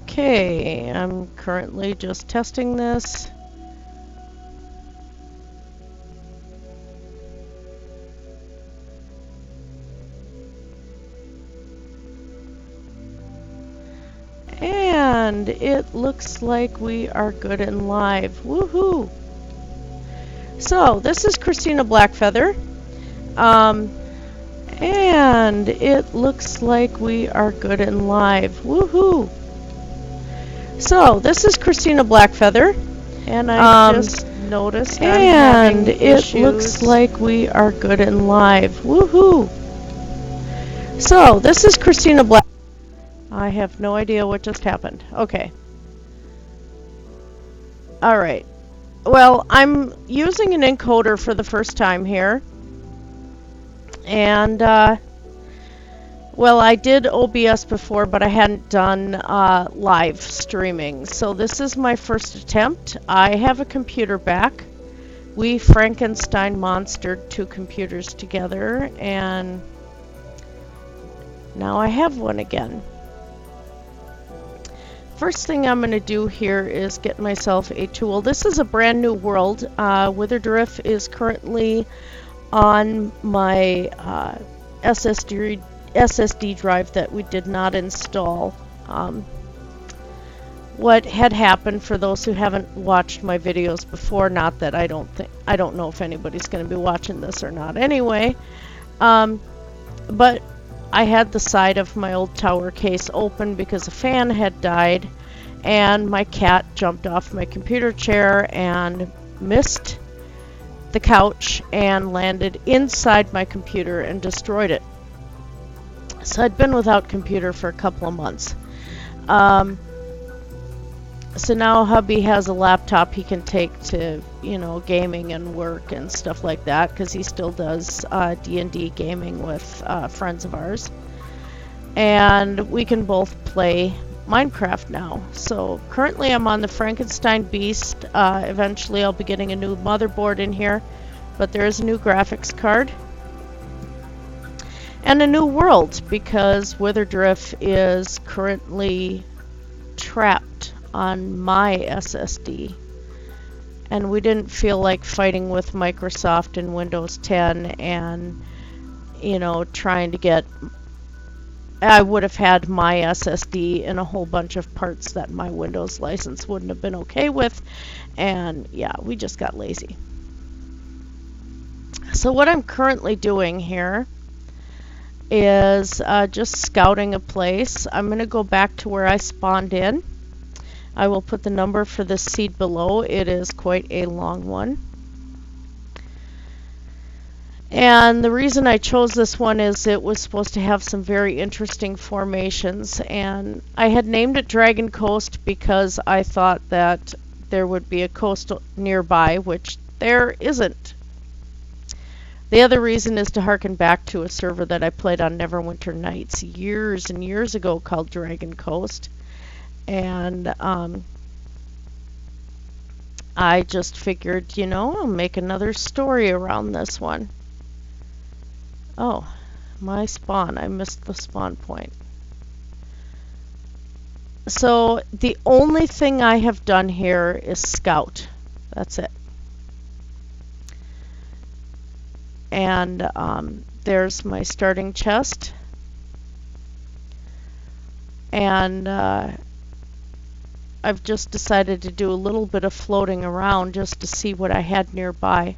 Okay, I'm currently just testing this. And it looks like we are good and live. Woohoo! So, this is Christina Blackfeather. And it looks like we are good and live. Woohoo! So, this is Christina Blackfeather. And I just noticed I'm having it looks like we are good and live. Woohoo! So, this is Christina Black. I have no idea what just happened. Okay. Alright. Well, I'm using an encoder for the first time here. And, well, I did OBS before, but I hadn't done live streaming. So this is my first attempt. I have a computer back. We Frankenstein monstered two computers together, and now I have one again. First thing I'm going to do here is get myself a tool. This is a brand new world. Witherdrift is currently on my SSD drive that we did not install. What had happened, for those who haven't watched my videos before, not that I don't know if anybody's going to be watching this or not anyway, but I had the side of my old tower case open because a fan had died, and my cat jumped off my computer chair and missed the couch and landed inside my computer and destroyed it. So I'd been without computer for a couple of months. So now hubby has a laptop he can take to, gaming and work and stuff like that, because he still does D&D gaming with friends of ours. And we can both play Minecraft now. So currently I'm on the Frankenstein Beast. Eventually I'll be getting a new motherboard in here, but there is a new graphics card. And a new world, because Witherdrift is currently trapped on my SSD. And we didn't feel like fighting with Microsoft and Windows 10 and, trying to get... I would have had my SSD in a whole bunch of parts that my Windows license wouldn't have been okay with. And yeah, we just got lazy. So what I'm currently doing here is just scouting a place. I'm going to go back to where I spawned in. I will put the number for this seed below. It is quite a long one. And the reason I chose this one is it was supposed to have some very interesting formations. And I had named it Dragon Coast because I thought that there would be a coast nearby, which there isn't. The other reason is to harken back to a server that I played on Neverwinter Nights years and years ago called Dragon Coast. And I just figured, I'll make another story around this one. Oh, my spawn. I missed the spawn point. So the only thing I have done here is scout. That's it. And there's my starting chest. And I've just decided to do a little bit of floating around just to see what I had nearby.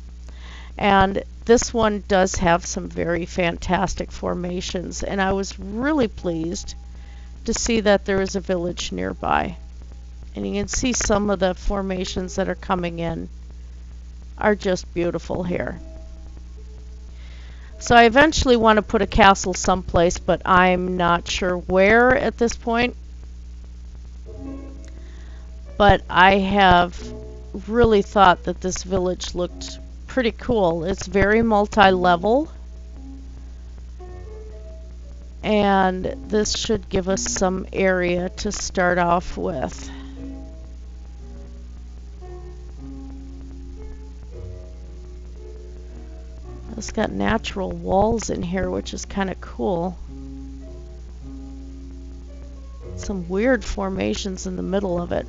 And this one does have some very fantastic formations, and I was really pleased to see that there is a village nearby. And you can see some of the formations that are coming in are just beautiful here. So I eventually want to put a castle someplace, but I'm not sure where at this point. But I have really thought that this village looked pretty cool. It's very multi-level, and this should give us some area to start off with. It's got natural walls in here, which is kind of cool. some weird formations in the middle of it.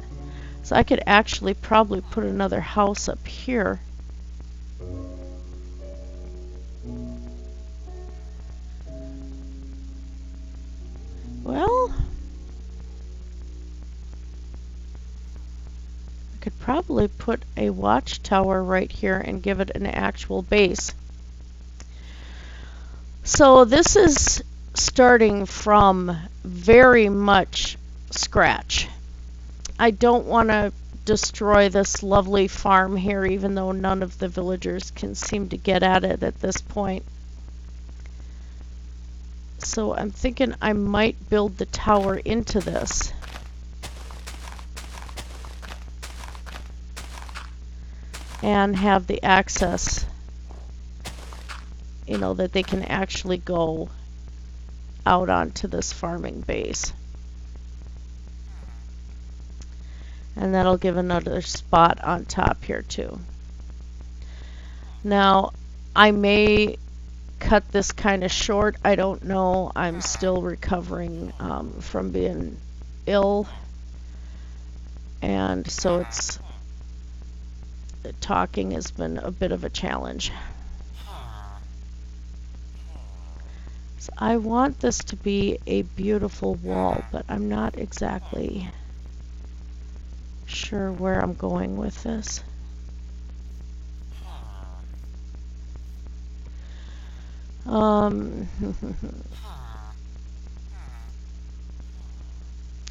So I could actually probably put another house up here. Well, I could probably put a watchtower right here and give it an actual base. So this is starting from very much scratch. I don't want to destroy this lovely farm here, even though none of the villagers can seem to get at it at this point. So I'm thinking I might build the tower into this. And have the access, you know, that they can actually go out onto this farming base. And that'll give another spot on top here too. Now, I may cut this kind of short. I don't know. I'm still recovering from being ill. And so talking has been a bit of a challenge. So I want this to be a beautiful wall, but I'm not exactly sure where I'm going with this.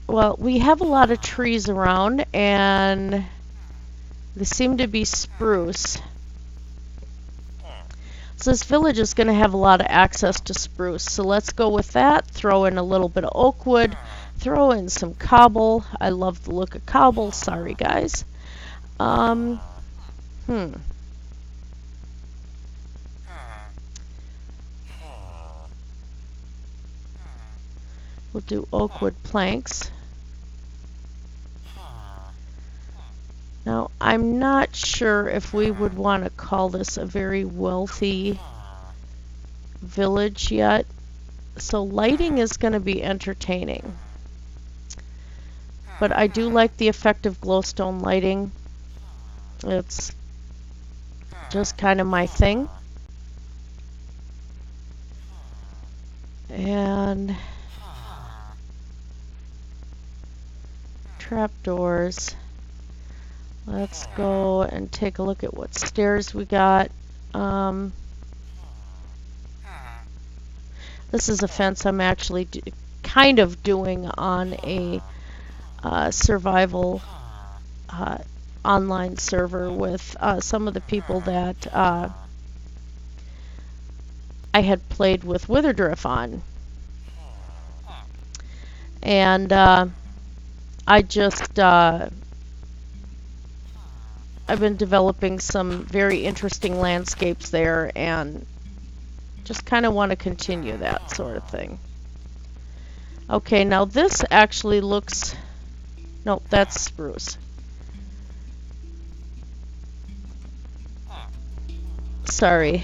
Well, we have a lot of trees around, and they seem to be spruce. So this village is going to have a lot of access to spruce. So let's go with that. Throw in a little bit of oak wood. Throw in some cobble. I love the look of cobble. Sorry, guys. We'll do oak wood planks. Now, I'm not sure if we would want to call this a very wealthy village yet. So lighting is going to be entertaining. But I do like the effective glowstone lighting. It's just kind of my thing. And trapdoors. Let's go and take a look at what stairs we got. This is a fence I'm actually kind of doing on a survival online server with some of the people that I had played with Witherdrift on. And I just I've been developing some very interesting landscapes there, and just kind of want to continue that sort of thing. Okay, now this actually looks... Nope, that's spruce. Sorry.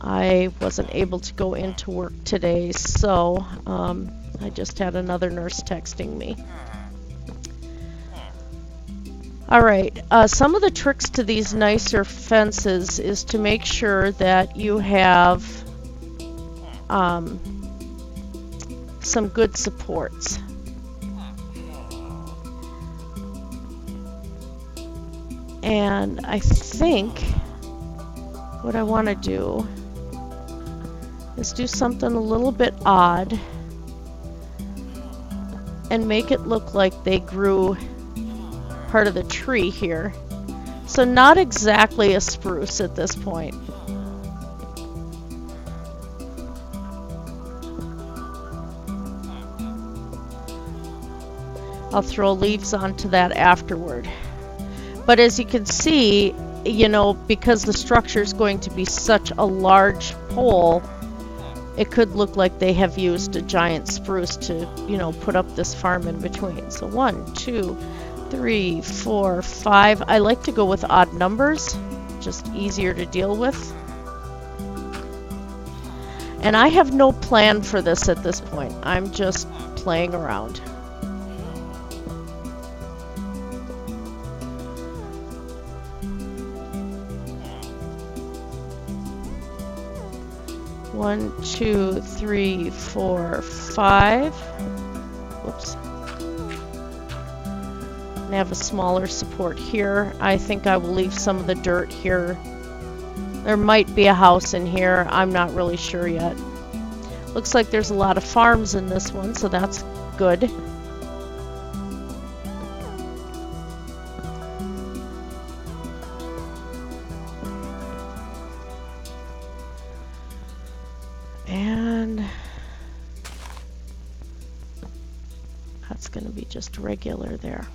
I wasn't able to go into work today, so I just had another nurse texting me. Alright, some of the tricks to these nicer fences is to make sure that you have some good supports. And I think what I want to do is do something a little bit odd and make it look like they grew part of the tree here. So not exactly a spruce at this point. I'll throw leaves onto that afterward. But as you can see, you know, because the structure is going to be such a large pole, it could look like they have used a giant spruce to, you know, put up this farm in between. So 1, 2, 3, 4, 5. I like to go with odd numbers, just easier to deal with. And I have no plan for this at this point. I'm just playing around. One, two, three, four, five. Whoops. And I have a smaller support here. I think I will leave some of the dirt here. There might be a house in here. I'm not really sure yet. Looks like there's a lot of farms in this one, so that's good. And that's going to be just regular there.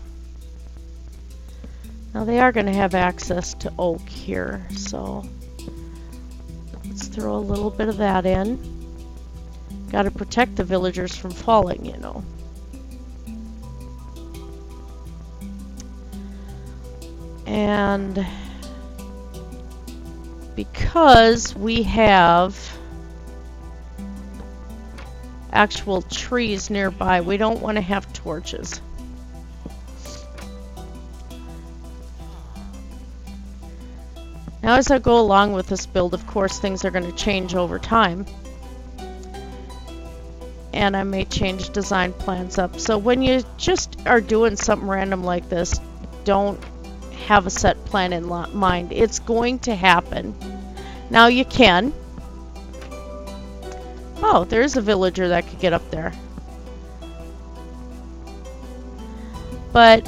Now they are going to have access to oak here, so let's throw a little bit of that in. Got to protect the villagers from falling, you know. And because we have actual trees nearby, we don't want to have torches. Now as I go along with this build, of course things are going to change over time. And I may change design plans up. So when you just are doing something random like this, don't have a set plan in mind. It's going to happen. Now you can. Oh, there's a villager that could get up there. But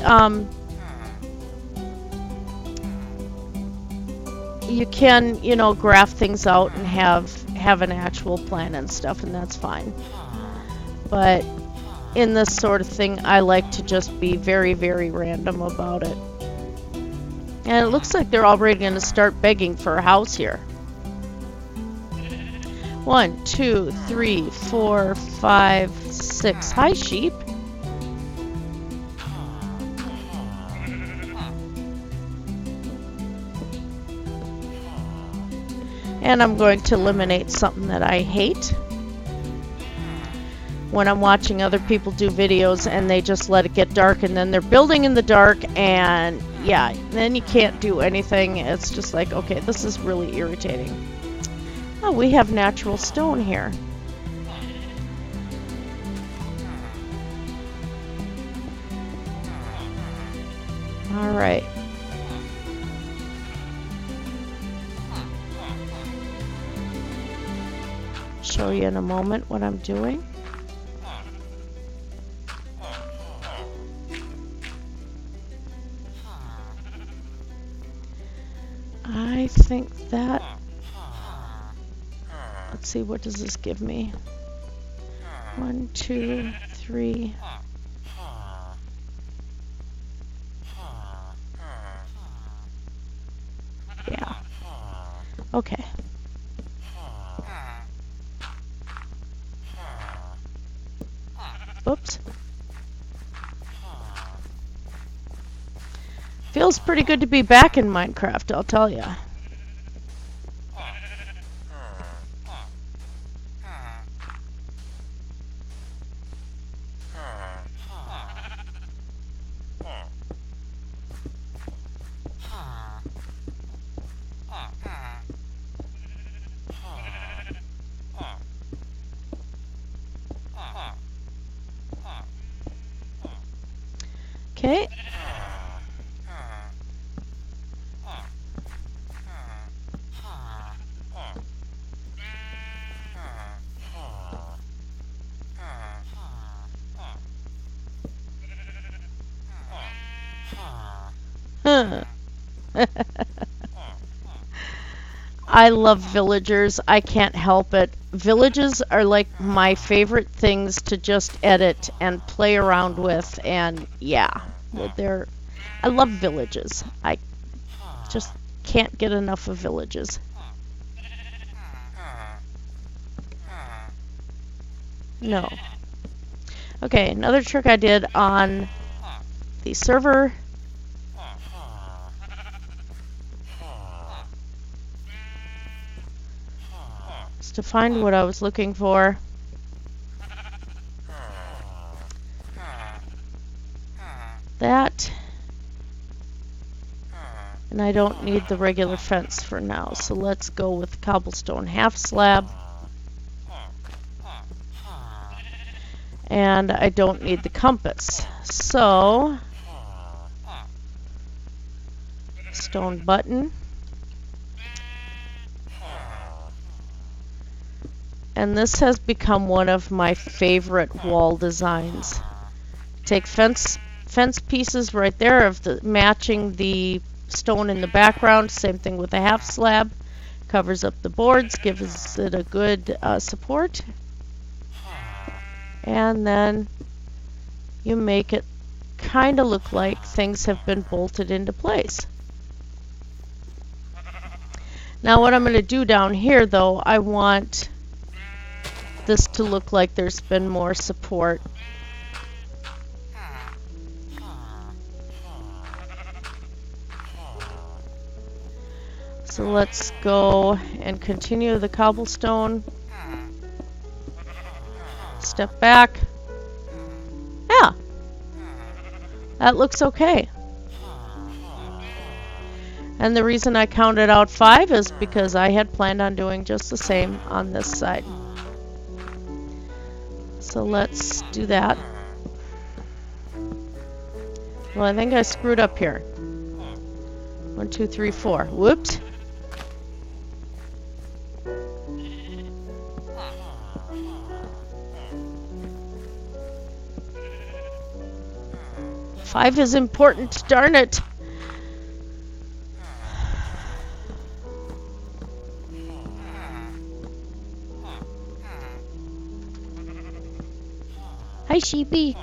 you can, you know, graph things out and have an actual plan and stuff, and that's fine. But in this sort of thing, I like to just be very, very random about it. And it looks like they're already going to start begging for a house here. 1, 2, 3, 4, 5, 6. Hi, sheep. And I'm going to eliminate something that I hate. When I'm watching other people do videos and they just let it get dark and then they're building in the dark and yeah, then you can't do anything. It's just like, okay, this is really irritating. Oh, we have natural stone here. All right. Show you in a moment what I'm doing. I think that, let's see, what does this give me? 1, 2, 3. Yeah. Okay. Oops. Feels pretty good to be back in Minecraft, I'll tell ya. Okay. I love villagers. I can't help it. Villages are like my favorite things to just edit and play around with, and yeah, I love villages. I just can't get enough of villages. No. Okay, another trick I did on the server. Just to find what I was looking for. That. And I don't need the regular fence for now, so let's go with cobblestone half slab. And I don't need the compass. So, stone button. And this has become one of my favorite wall designs. Take fence pieces right there of the matching the stone in the background. Same thing with the half slab. Covers up the boards, gives it a good support. And then you make it kind of look like things have been bolted into place. Now what I'm going to do down here, though, I want this to look like there's been more support. So let's go and continue the cobblestone. Step back. Yeah, that looks okay. And the reason I counted out 5 is because I had planned on doing just the same on this side. So let's do that. Well, I think I screwed up here. 1, 2, 3, 4. Whoops. Five is important, darn it. Hi, sheepy.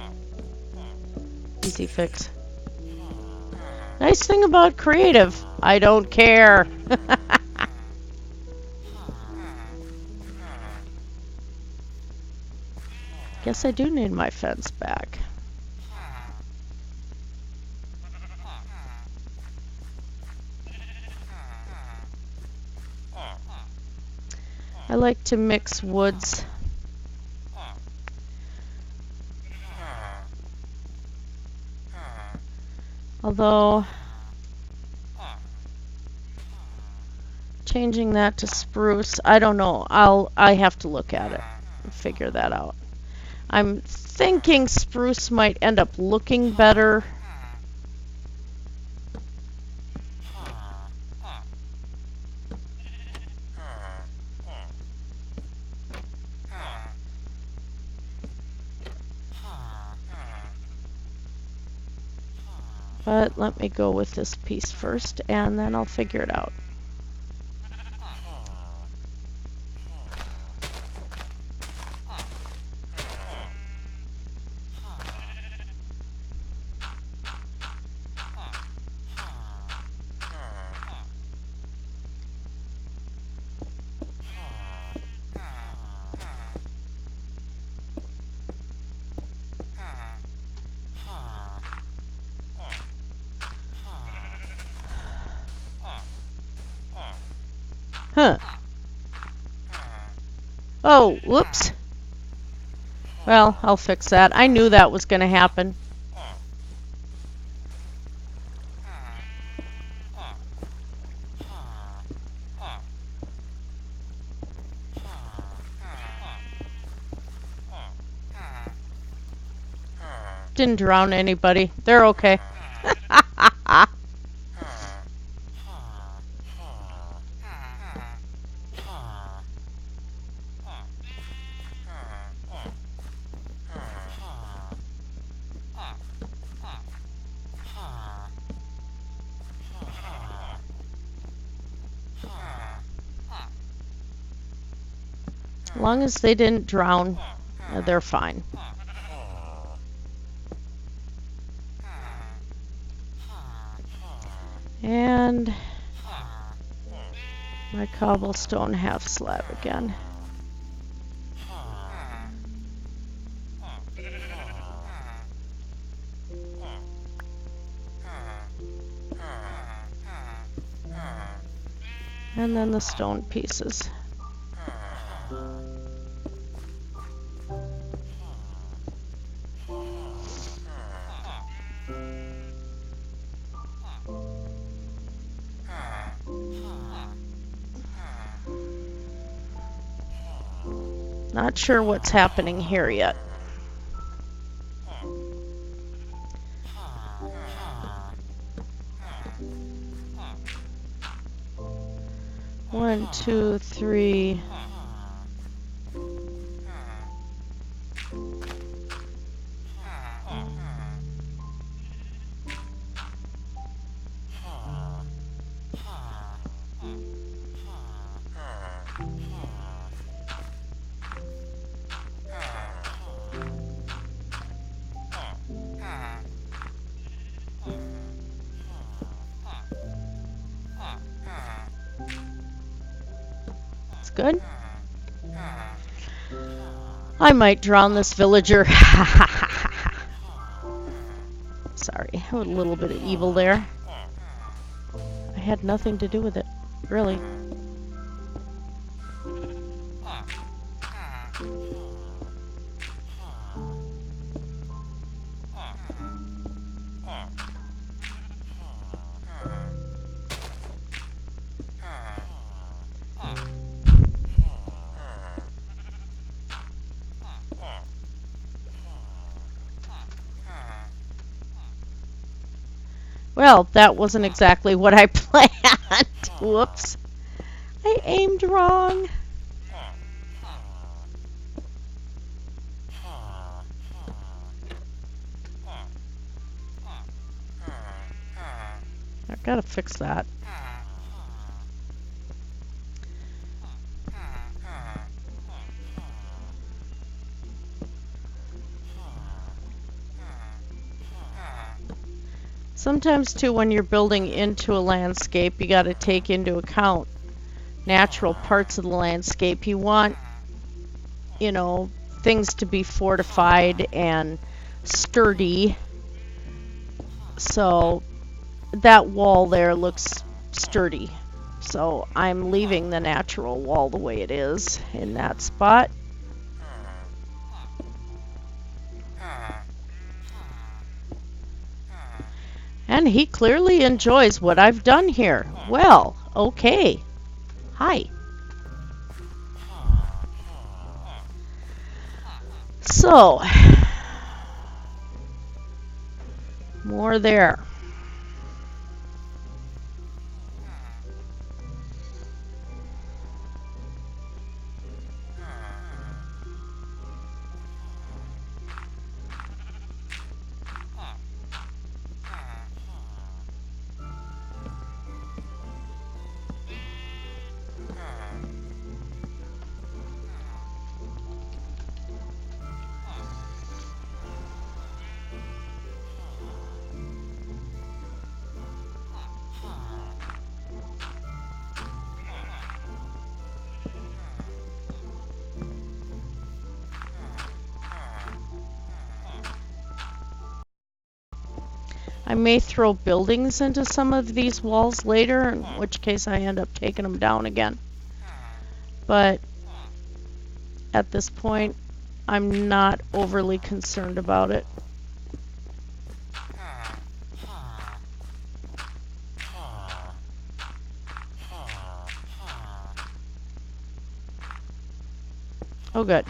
Easy fix. Nice thing about creative, I don't care. Guess I do need my fence back. I like to mix woods. Although, changing that to spruce, I don't know. I have to look at it and figure that out. I'm thinking spruce might end up looking better. But let me go with this piece first, and then I'll figure it out. Huh. Oh, whoops. Well, I'll fix that. I knew that was going to happen. Didn't drown anybody. They're okay. As long as they didn't drown, they're fine. And my cobblestone half slab again. And then the stone pieces. Not sure what's happening here yet. One, two, three. It's good. I might drown this villager. Sorry, a little bit of evil there. I had nothing to do with it, really. Well, that wasn't exactly what I planned. Whoops. I aimed wrong. I've got to fix that. Sometimes, too, when you're building into a landscape, you got to take into account natural parts of the landscape. You want, you know, things to be fortified and sturdy. So that wall there looks sturdy. So I'm leaving the natural wall the way it is in that spot. And he clearly enjoys what I've done here. Well, okay. Hi. So, more there. I may throw buildings into some of these walls later, in which case I end up taking them down again. But at this point, I'm not overly concerned about it. Oh, good.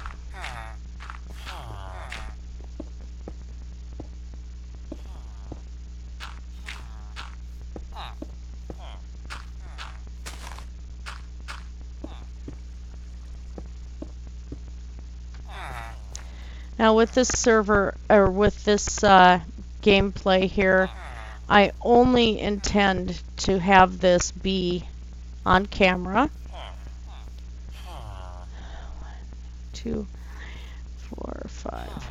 Now with this server, or with this gameplay here, I only intend to have this be on camera. 1, 2, 4, 5.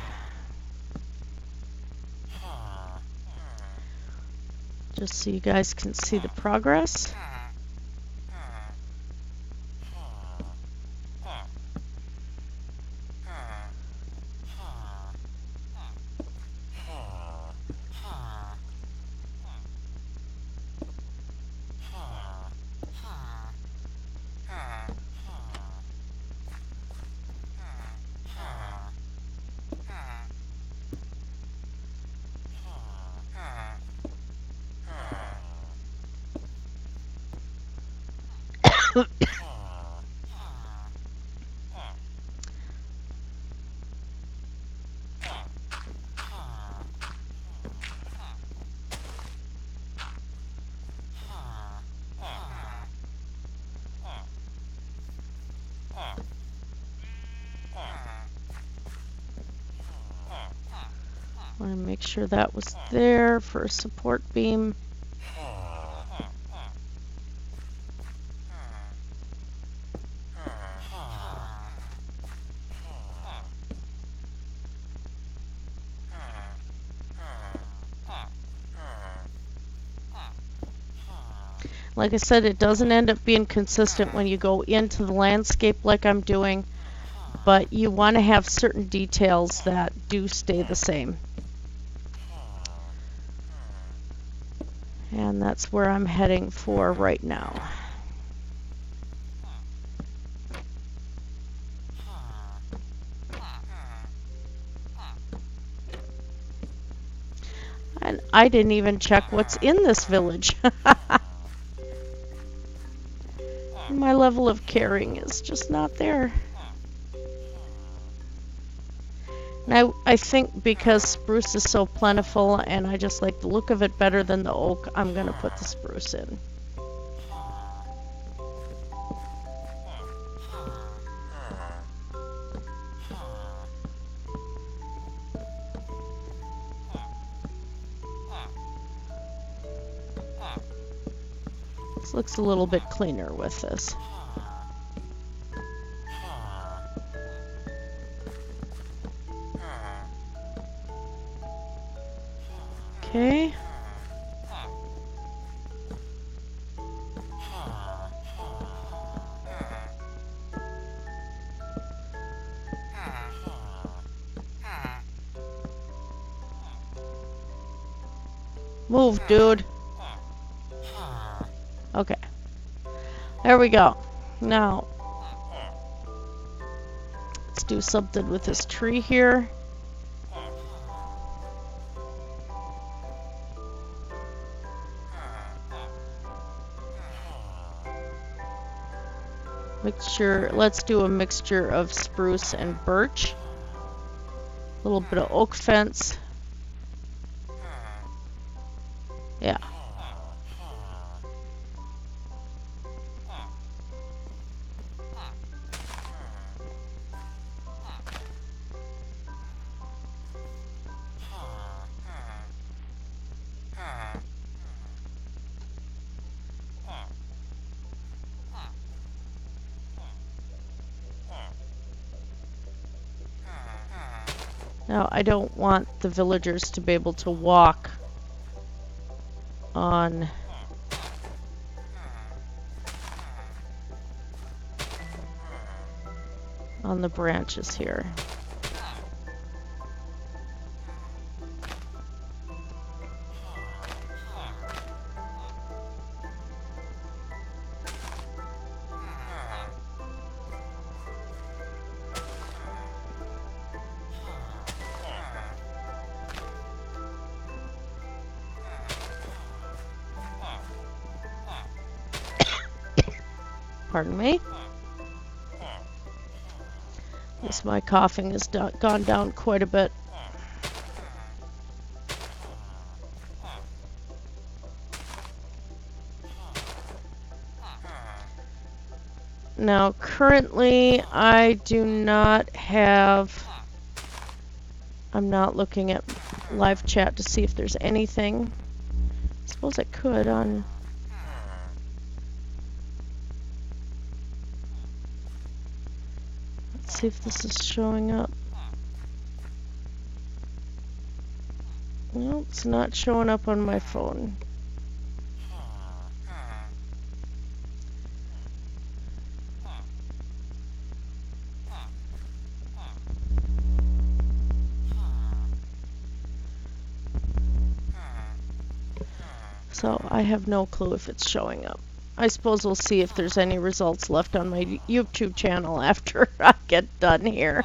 Just so you guys can see the progress. Want to make sure that was there for a support beam. Like I said, it doesn't end up being consistent when you go into the landscape like I'm doing, but you want to have certain details that do stay the same. And that's where I'm heading for right now. And I didn't even check what's in this village. My level of caring is just not there. And I think because spruce is so plentiful and I just like the look of it better than the oak, I'm going to put the spruce in. This looks a little bit cleaner with this. Okay. Move, dude. Okay. There we go. Now, let's do something with this tree here. Let's do a mixture of spruce and birch. A little bit of oak fence. Yeah. Now, I don't want the villagers to be able to walk on the branches here. Pardon me. Yes, my coughing has gone down quite a bit. Now, currently, I do not have... I'm not looking at live chat to see if there's anything. I suppose I could on... Let's see if this is showing up. Well, it's not showing up on my phone. So I have no clue if it's showing up. I suppose we'll see if there's any results left on my YouTube channel after I get done here.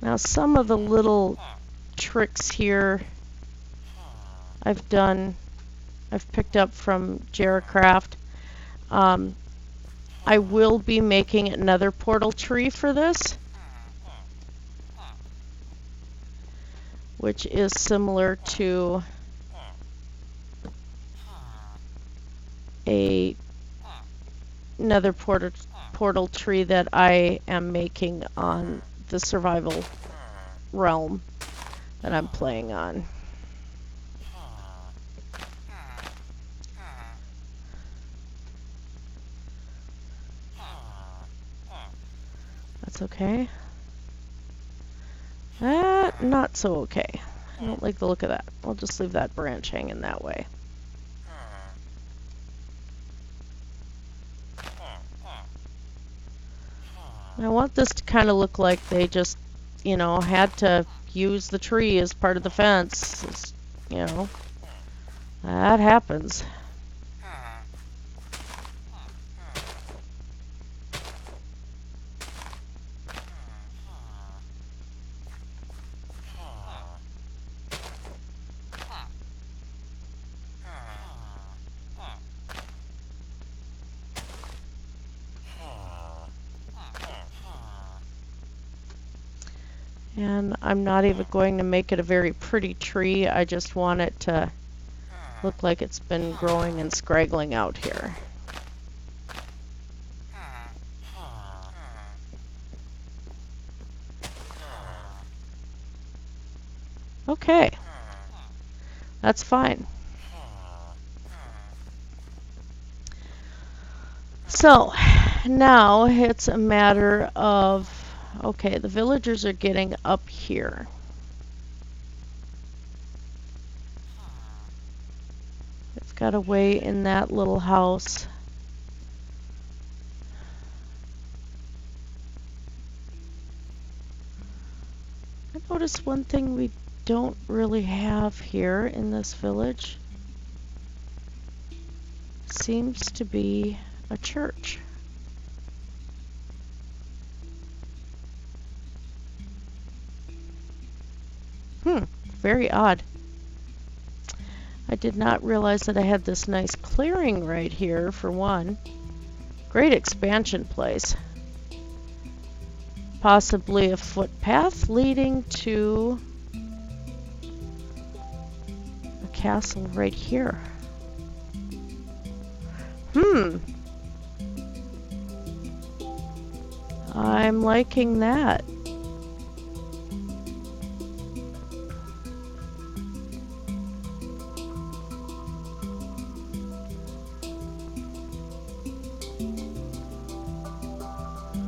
Now some of the little tricks here I've picked up from Jaracraft. I will be making another portal tree for this, which is similar to nether portal tree that I am making on the survival realm that I'm playing on. That's okay. Not so okay. I don't like the look of that. I'll just leave that branch hanging that way. I want this to kind of look like they just, you know, had to use the tree as part of the fence. You know, that happens. And I'm not even going to make it a very pretty tree. I just want it to look like it's been growing and scraggling out here. Okay. That's fine. So, now it's a matter of, okay, the villagers are getting up here. They've got a way in that little house. I noticed one thing we don't really have here in this village. Seems to be a church. Very odd. I did not realize that I had this nice clearing right here, for one. Great expansion place. Possibly a footpath leading to a castle right here. I'm liking that.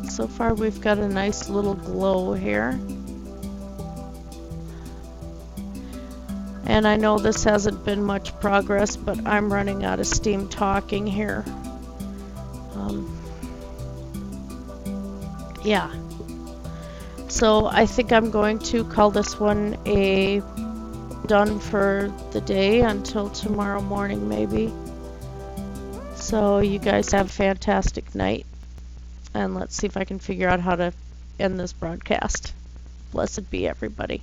So far we've got a nice little glow here. And I know this hasn't been much progress, but I'm running out of steam talking here. Yeah. So I think I'm going to call this one a done for the day until tomorrow morning maybe. So you guys have a fantastic night. And let's see if I can figure out how to end this broadcast. Blessed be everybody.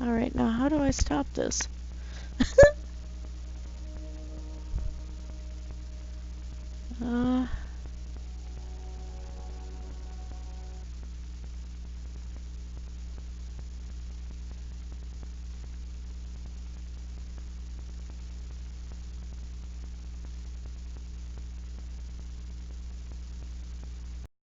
Alright, now how do I stop this?